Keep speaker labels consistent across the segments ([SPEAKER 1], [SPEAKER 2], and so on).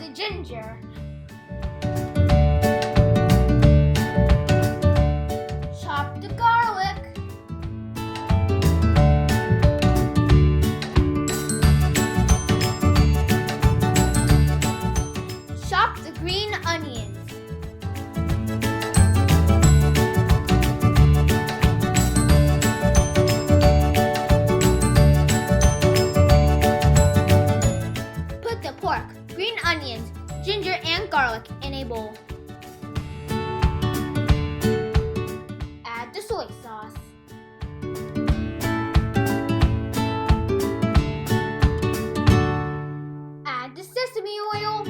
[SPEAKER 1] the ginger. Chop the garlic. Chop the green onions. Put the pork, green onions, ginger, and garlic in a bowl. Add the soy sauce. Add the sesame oil.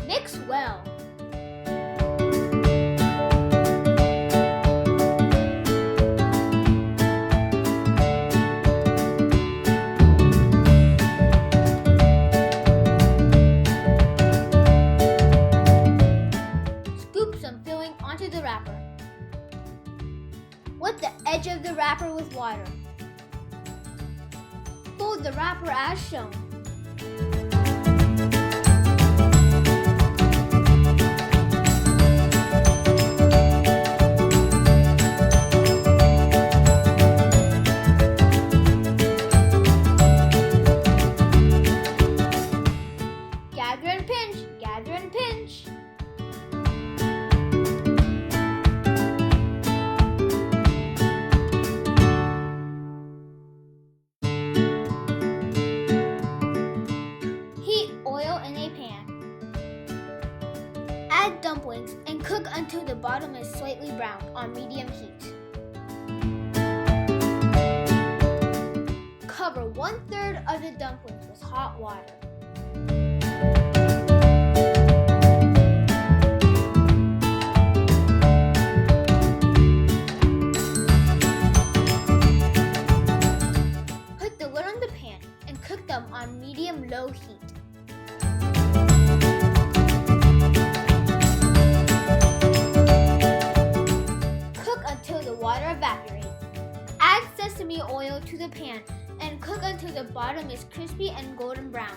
[SPEAKER 1] Mix well. Scoop some filling onto the wrapper. Wet the edge of the wrapper with water. Fold the wrapper as shown. Gather and pinch, gather and pinch. Heat oil in a pan. Add dumplings and cook until the bottom is slightly browned on medium heat. Cover 1/3 of the dumplings with hot water. Put the lid on the pan and cook them on medium-low heat. Cook until the water evaporates. Add sesame oil to the pan and cook until the bottom is crispy and golden brown.